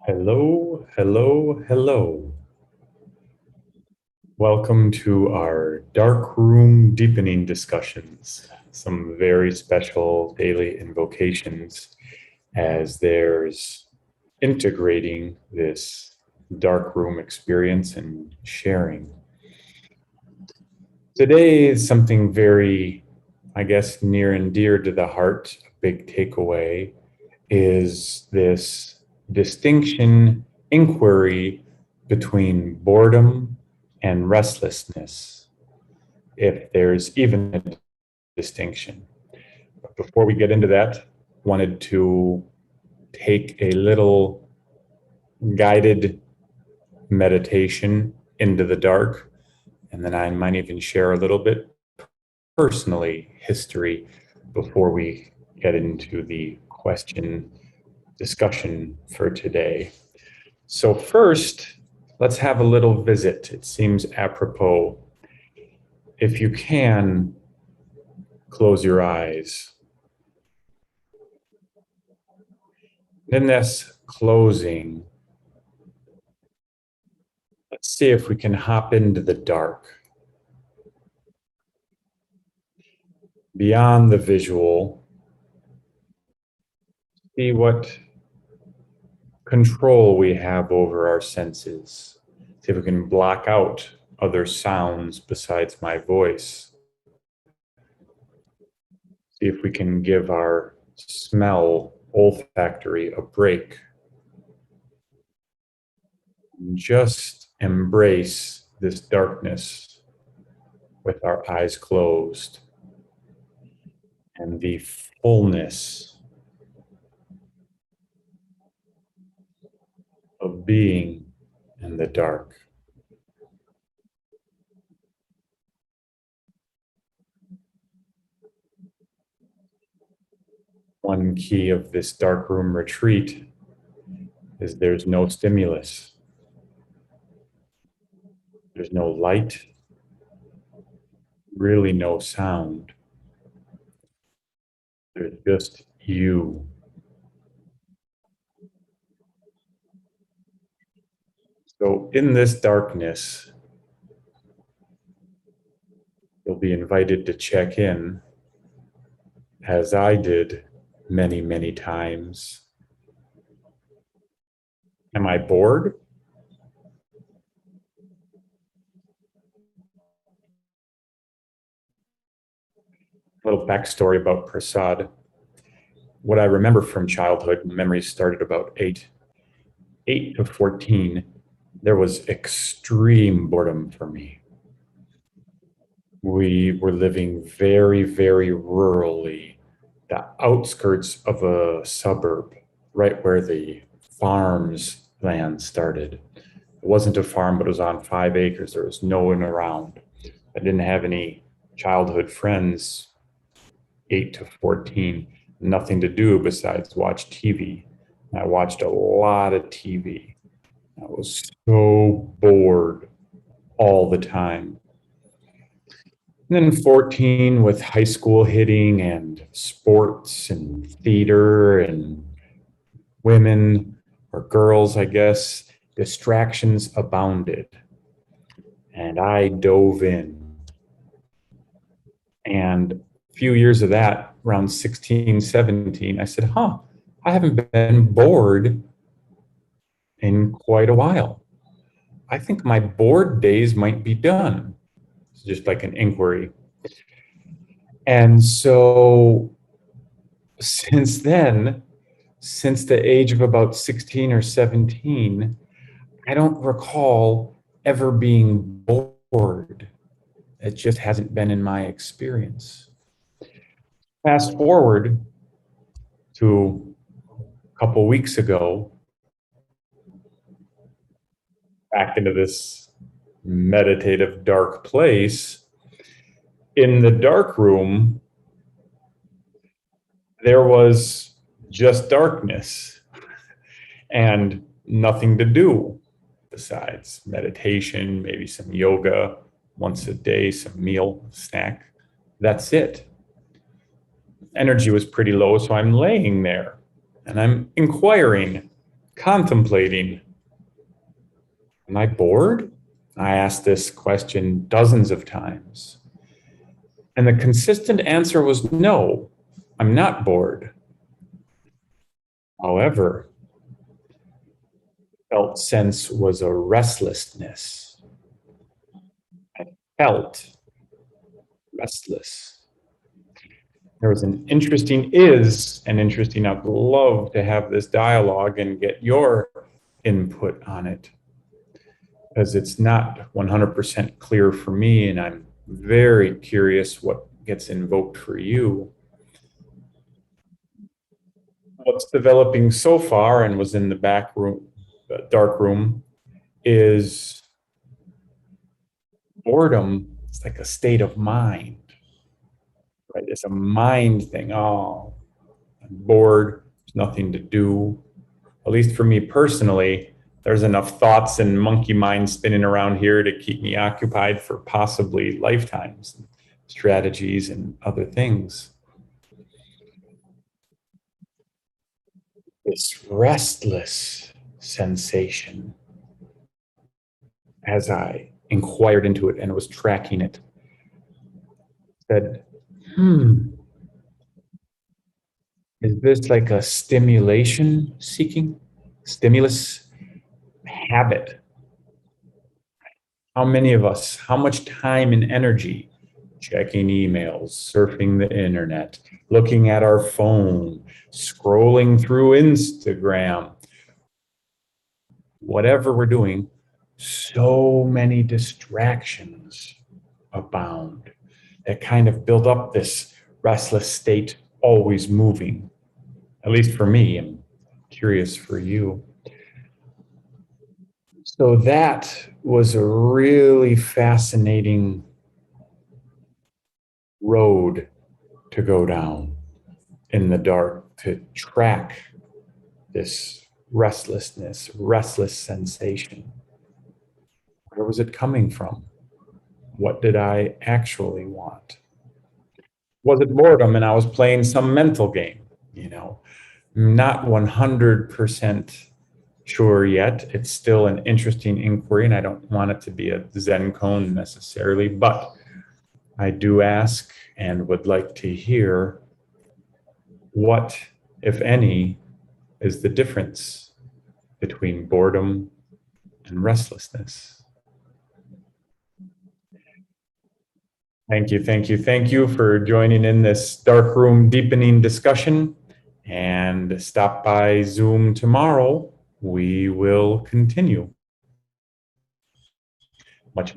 Hello, hello, hello. Welcome to our dark room deepening discussions. Some very special daily invocations as there's integrating this dark room experience and sharing. Today is something very, I guess, near and dear to the heart. A big takeaway is this distinction inquiry between boredom and restlessness, if there's even a distinction. But before we get into that, wanted to take a little guided meditation into the dark, and then I might even share a little bit personally history before we get into the question discussion for today. So first, let's have a little visit. It seems apropos. If you can, close your eyes. In this closing, let's see if we can hop into the dark. Beyond the visual, see what control we have over our senses. See if we can block out other sounds besides my voice. See if we can give our smell olfactory a break. And just embrace this darkness with our eyes closed and the fullness of being in the dark. One key of this darkroom retreat is there's no stimulus. There's no light, really no sound. There's just you. So in this darkness, you'll be invited to check in, as I did many, many times. Am I bored? A little backstory about Prasad. What I remember from childhood, memories started about 8 to 14, there was extreme boredom for me. We were living very, very rurally, the outskirts of a suburb, right where the farms land started. It wasn't a farm, but it was on 5 acres. There was no one around. I didn't have any childhood friends, 8 to 14, nothing to do besides watch TV. I watched a lot of TV. I was so bored all the time. And then 14 with high school hitting and sports and theater and women or girls, I guess, distractions abounded. And I dove in. And a few years of that, around 16, 17, I said, I haven't been bored in quite a while. I think my bored days might be done. It's just like an inquiry. And so since then, since the age of about 16 or 17, I don't recall ever being bored. It just hasn't been in my experience. Fast forward to a couple weeks ago, back into this meditative dark place. In the dark room, there was just darkness and nothing to do besides meditation, maybe some yoga once a day, some meal, snack. That's it. Energy was pretty low, so I'm laying there and I'm inquiring, contemplating. Am I bored? I asked this question dozens of times. And the consistent answer was no, I'm not bored. However, felt sense was a restlessness. I felt restless. There was an interesting. I'd love to have this dialogue and get your input on it because it's not 100% clear for me. And I'm very curious what gets invoked for you. What's developing so far and was in the back room, dark room, is boredom. It's like a state of mind, right? It's a mind thing. Oh, I'm bored. There's nothing to do. At least for me personally, there's enough thoughts and monkey mind spinning around here to keep me occupied for possibly lifetimes, strategies and other things. This restless sensation as I inquired into it and was tracking it, said, is this like a stimulation seeking, stimulus habit? How many of us, how much time and energy checking emails, surfing the internet, looking at our phone, scrolling through Instagram, whatever we're doing, so many distractions abound that kind of build up this restless state, always moving. At least for me, I'm curious for you. So that was a really fascinating road to go down in the dark, to track this restlessness, restless sensation. Where was it coming from? What did I actually want? Was it boredom and I was playing some mental game? Not 100% sure yet. It's still an interesting inquiry, and I don't want it to be a Zen koan necessarily, but I do ask and would like to hear what, if any, is the difference between boredom and restlessness. Thank you, thank you, thank you for joining in this dark room deepening discussion, and stop by Zoom tomorrow. We will continue.